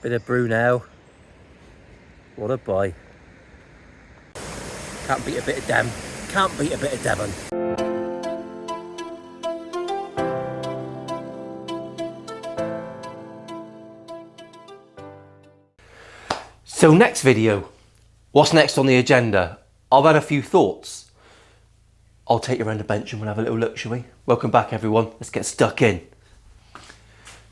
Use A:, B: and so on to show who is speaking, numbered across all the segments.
A: Bit of Brunel. What a buy. Can't beat a bit of Dem. Can't beat a bit of Devon. So next video, what's next on the agenda? I've had a few thoughts. I'll take you around the bench and we'll have a little look, shall we? Welcome back everyone, let's get stuck in.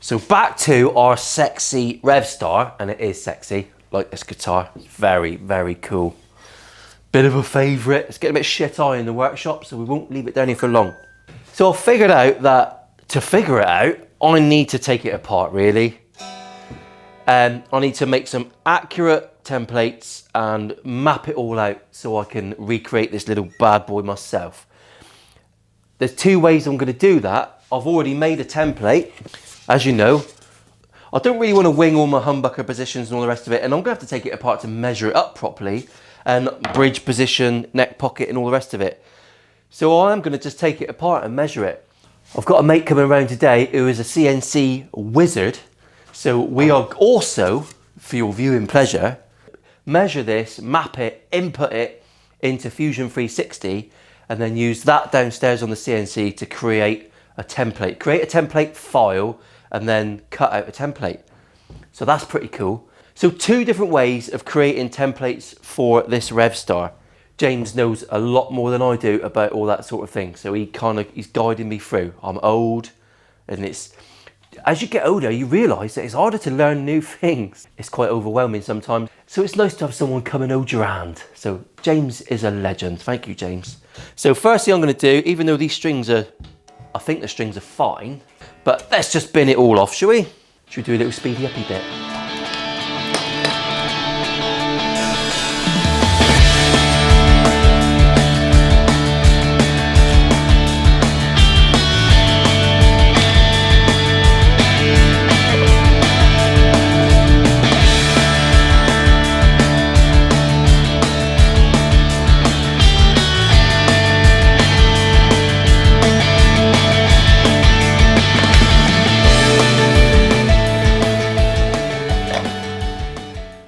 A: So back to our sexy Revstar, and it is sexy, like this guitar. It's very, very cool. Bit of a favourite. It's getting a bit shit eye in the workshop, so we won't leave it down here for long. So I figured out that to figure it out, I need to take it apart really. I need to make some accurate templates and map it all out so I can recreate this little bad boy myself. There's two ways I'm going to do that. I've already made a template, as you know. I don't really want to wing all my humbucker positions and all the rest of it, and I'm going to have to take it apart to measure it up properly, and bridge position, neck pocket and all the rest of it. So I'm going to just take it apart and measure it. I've got a mate coming around today who is a CNC wizard. So we are also, for your viewing pleasure, measure this, map it, input it into Fusion 360, and then use that downstairs on the CNC to create a template. Create a template file and then cut out a template. So that's pretty cool. So two different ways of creating templates for this Revstar. James knows a lot more than I do about all that sort of thing. So he's guiding me through. I'm old, and as you get older, you realise that it's harder to learn new things. It's quite overwhelming sometimes. So it's nice to have someone come and hold your hand. So James is a legend. Thank you, James. So first thing I'm going to do, even though these strings are, I think the strings are fine, but let's just bin it all off, shall we? Should we do a little speedy uppy bit?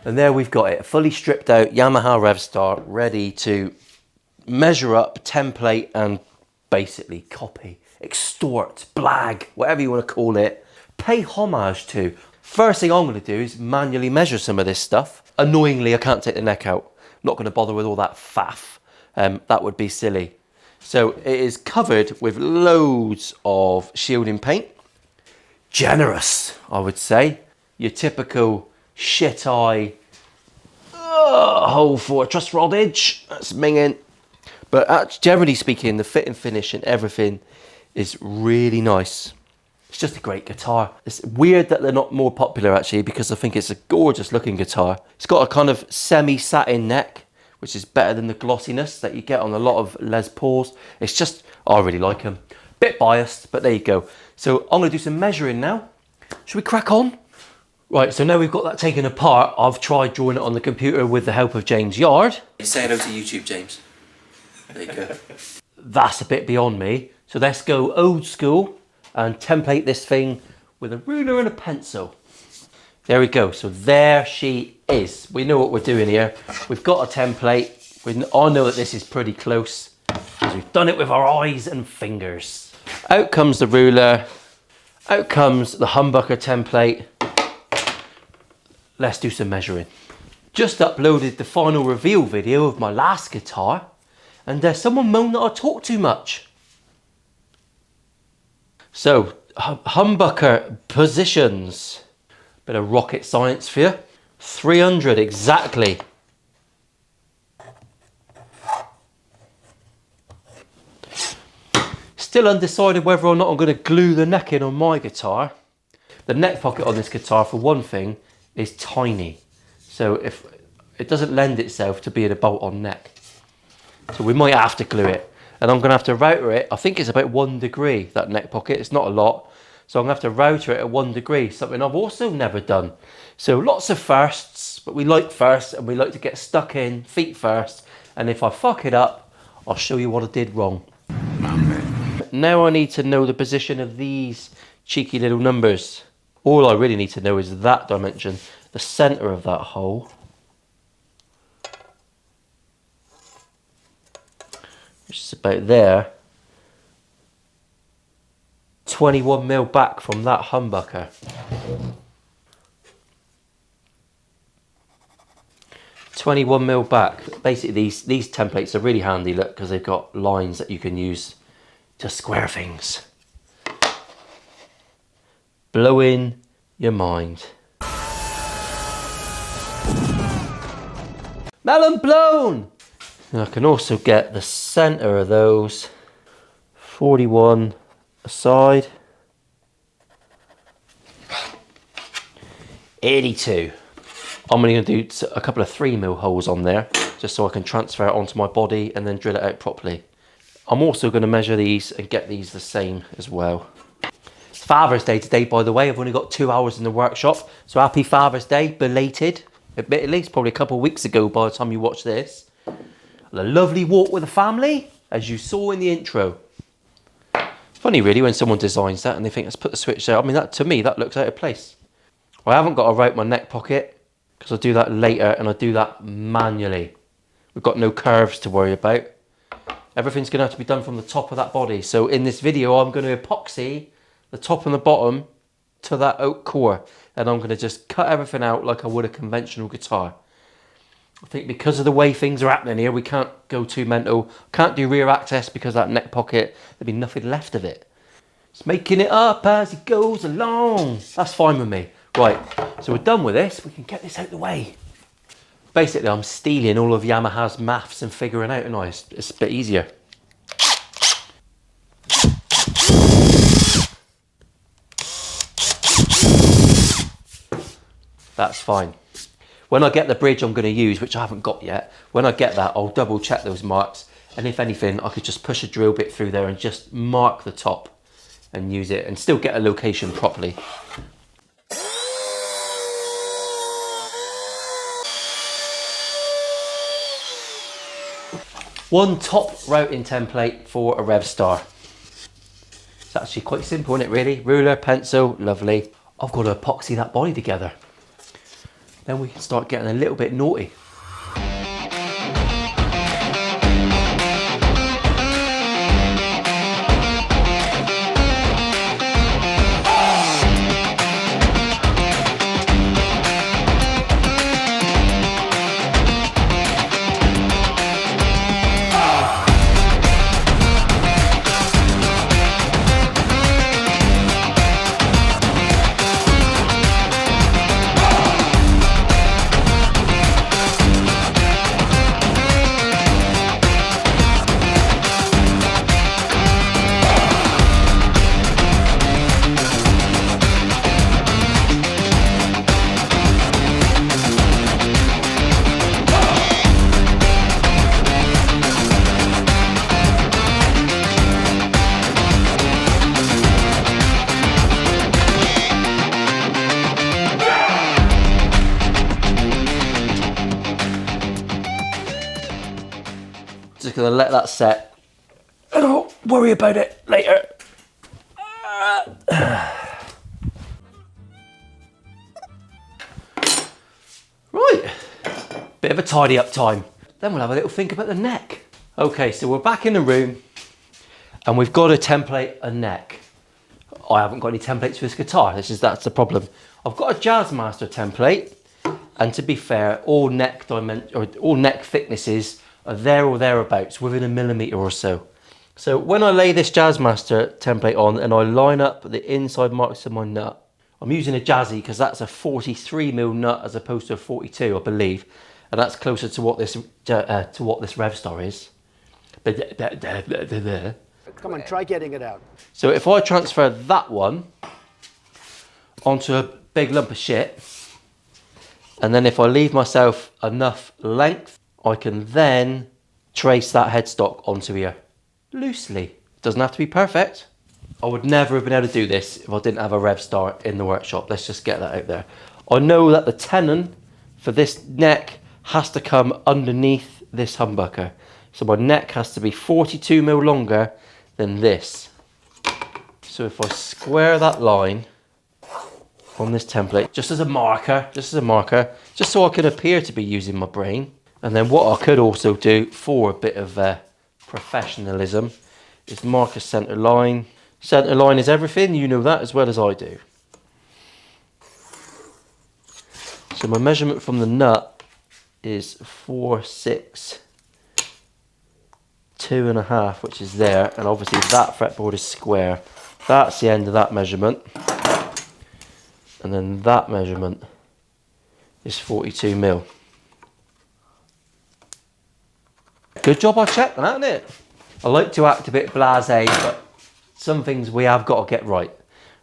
A: And there we've got it, a fully stripped out Yamaha Revstar, ready to measure up, template, and basically copy, extort, blag, whatever you want to call it, pay homage to. First thing I'm going to do is manually measure some of this stuff. Annoyingly, I can't take the neck out. I'm not going to bother with all that faff. That would be silly. So it is covered with loads of shielding paint. Generous, I would say. Your typical shit eye hole for a truss rod edge. That's minging. But generally speaking, the fit and finish and everything is really nice. It's just a great guitar. It's weird that they're not more popular actually, because I think it's a gorgeous looking guitar. It's got a kind of semi-satin neck, which is better than the glossiness that you get on a lot of Les Pauls. It's just, I really like them. Bit biased, but there you go. So I'm going to do some measuring now. Should we crack on? Right, so now we've got that taken apart, I've tried drawing it on the computer with the help of James Yard. Say hello to YouTube, James. There you go. That's a bit beyond me. So let's go old school and template this thing with a ruler and a pencil. There we go. So there she is. We know what we're doing here. We've got a template. I know that this is pretty close because we've done it with our eyes and fingers. Out comes the ruler. Out comes the humbucker template. Let's do some measuring. Just uploaded the final reveal video of my last guitar, and someone moaned that I talk too much. So, humbucker positions. Bit of rocket science for you. 300 exactly. Still undecided whether or not I'm going to glue the neck in on my guitar. The neck pocket on this guitar, for one thing, is tiny, so if it doesn't lend itself to being a bolt-on neck, so we might have to glue it, and I'm going to have to router it. I think it's about 1 degree, that neck pocket. It's not a lot, so I'm going to have to router it at 1 degree, something I've also never done. So lots of firsts, but we like firsts, and we like to get stuck in feet first, and if I fuck it up, I'll show you what I did wrong. Now I need to know the position of these cheeky little numbers. All I really need to know is that dimension. the centre of that hole, which is about there, 21mm back from that humbucker. $21mm back. Basically these templates are really handy, look, because they've got lines that you can use to square things. Blowing your mind. Melon blown! And I can also get the centre of those, 41 aside, 82. I'm only going to do a couple of 3mm holes on there, just so I can transfer it onto my body and then drill it out properly. I'm also going to measure these and get these the same as well. It's Father's Day today, by the way. I've only got 2 hours in the workshop, so happy Father's Day, belated. Admittedly, it's probably a couple of weeks ago by the time you watch this. A lovely walk with the family, as you saw in the intro. Funny really when someone designs that and they think, let's put the switch there. I mean, that to me, that looks out of place. I haven't got to route my neck pocket, because I'll do that later, and I'll do that manually. We've got no curves to worry about. Everything's going to have to be done from the top of that body. So in this video, I'm going to epoxy the top and the bottom to that oak core. And I'm going to just cut everything out like I would a conventional guitar. I think because of the way things are happening here, we can't go too mental. Can't do rear access because that neck pocket, there'd be nothing left of it. It's making it up as it goes along. That's fine with me. Right, so we're done with this. We can get this out the way. Basically, I'm stealing all of Yamaha's maths and figuring out, and it's a bit easier. That's fine. When I get the bridge I'm going to use, which I haven't got yet, when I get that, I'll double check those marks. And if anything, I could just push a drill bit through there and just mark the top and use it and still get a location properly. One top routing template for a Revstar. It's actually quite simple, isn't it really? Ruler, pencil, lovely. I've got to epoxy that body together. Then we can start getting a little bit naughty. Just gonna let that set and I'll worry about it later. Right, bit of a tidy up time. Then we'll have a little think about the neck. Okay, so we're back in the room and we've got to template a neck. I haven't got any templates for this guitar. That's the problem. I've got a Jazzmaster template, and to be fair, all neck thicknesses are there or thereabouts, within a millimetre or so. So when I lay this Jazzmaster template on and I line up the inside marks of my nut, I'm using a Jazzy because that's a 43mm nut as opposed to a 42, I believe, and that's closer to what this Revstar is.
B: Come on, try getting it out.
A: So if I transfer that one onto a big lump of shit, and then if I leave myself enough length, I can then trace that headstock onto here loosely. It doesn't have to be perfect. I would never have been able to do this if I didn't have a Revstar in the workshop. Let's just get that out there. I know that the tenon for this neck has to come underneath this humbucker. So my neck has to be 42mm longer than this. So if I square that line on this template, just as a marker, just so I can appear to be using my brain. And then what I could also do for a bit of professionalism is mark a centre line. Centre line is everything, you know that as well as I do. So my measurement from the nut is 4, 6, 2.5, which is there, and obviously that fretboard is square. That's the end of that measurement, and then that measurement is 42 mil. Good job I checked that, isn't it? I like to act a bit blasé, but some things we have got to get right.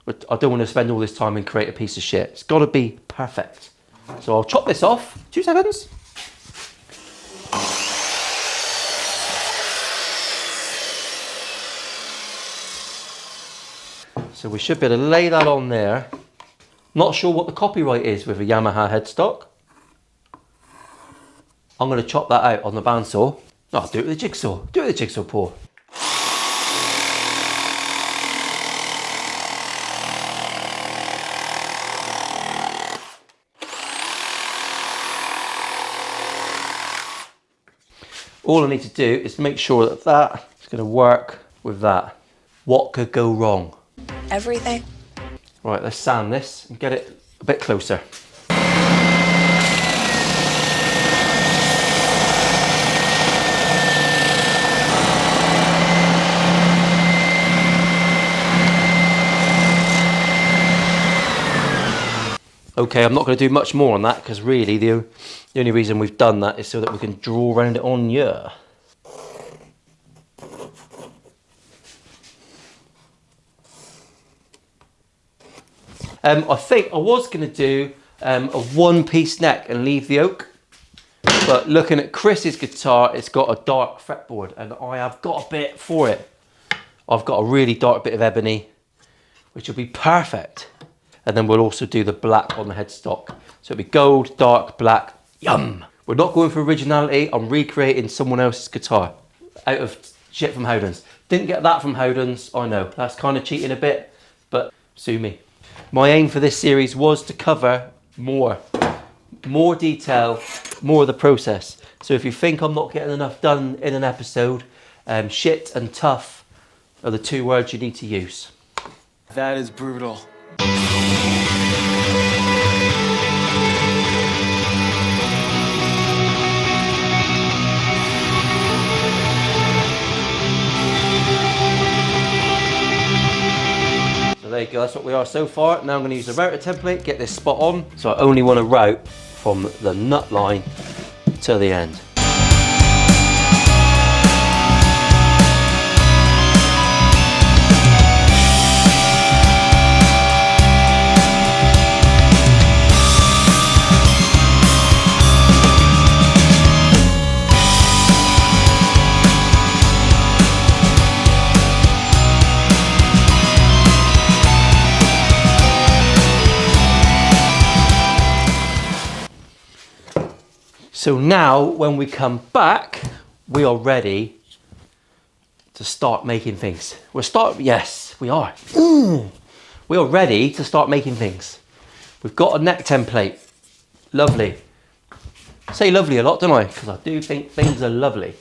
A: But I don't want to spend all this time and create a piece of shit. It's got to be perfect. So I'll chop this off. 2 seconds. So we should be able to lay that on there. Not sure what the copyright is with a Yamaha headstock. I'm going to chop that out on the bandsaw. No, I'll do it with the jigsaw. Do it with the jigsaw, Paul. All I need to do is make sure that that is going to work with that. What could go wrong?
C: Everything.
A: Right, let's sand this and get it a bit closer. Okay, I'm not going to do much more on that because really the only reason we've done that is so that we can draw around it on here. I think I was going to do a one-piece neck and leave the oak, but looking at Chris's guitar, it's got a dark fretboard and I have got a bit for it. I've got a really dark bit of ebony, which will be perfect. And then we'll also do the black on the headstock. So it'll be gold, dark, black, yum. We're not going for originality, I'm recreating someone else's guitar out of shit from Howden's. Didn't get that from Howden's, I know, that's kind of cheating a bit, but sue me. My aim for this series was to cover more detail, more of the process. So if you think I'm not getting enough done in an episode, shit and tough are the 2 words you need to use.
D: That is brutal.
A: So there you go, that's what we are so far. Now I'm going to use the router template, get this spot on. So I only want to route from the nut line to the end. So now when we come back, we are ready to start making things. Yes, we are. We are ready to start making things. We've got a neck template. Lovely. I say lovely a lot, don't I? Because I do think things are lovely.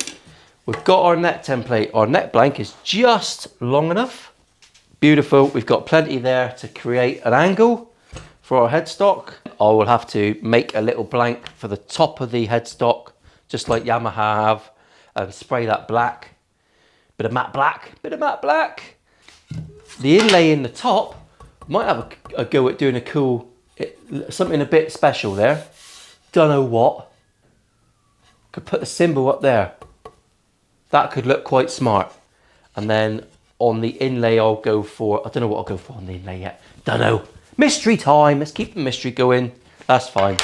A: We've got our neck template. Our neck blank is just long enough. Beautiful. We've got plenty there to create an angle for our headstock. I will have to make a little blank for the top of the headstock, just like Yamaha have, and spray that black. Bit of matte black. The inlay in the top might have a go at doing a cool, something a bit special there. Don't know what. Could put the symbol up there. That could look quite smart. And then on the inlay I'll go for, I don't know what I'll go for on the inlay yet. Don't know. Mystery time, let's keep the mystery going. That's fine.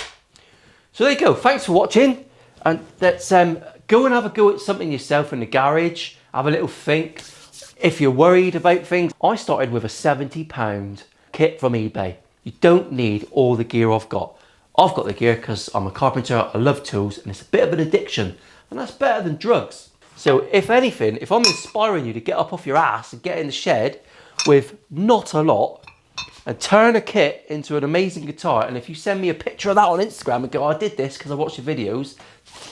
A: So there you go, thanks for watching. And let's go and have a go at something yourself in the garage. Have a little think. If you're worried about things, I started with a £70 kit from eBay. You don't need all the gear I've got. I've got the gear because I'm a carpenter, I love tools, and it's a bit of an addiction. And that's better than drugs. So if anything, if I'm inspiring you to get up off your ass and get in the shed with not a lot, and turn a kit into an amazing guitar. And if you send me a picture of that on Instagram and go, I did this because I watched your videos,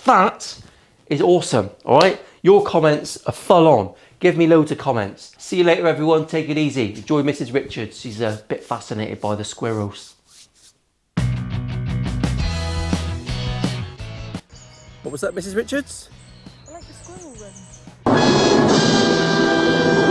A: that is awesome, all right? Your comments are full on. Give me loads of comments. See you later, everyone. Take it easy. Enjoy Mrs. Richards. She's a bit fascinated by the squirrels. What was that, Mrs. Richards?
C: I like the squirrel run.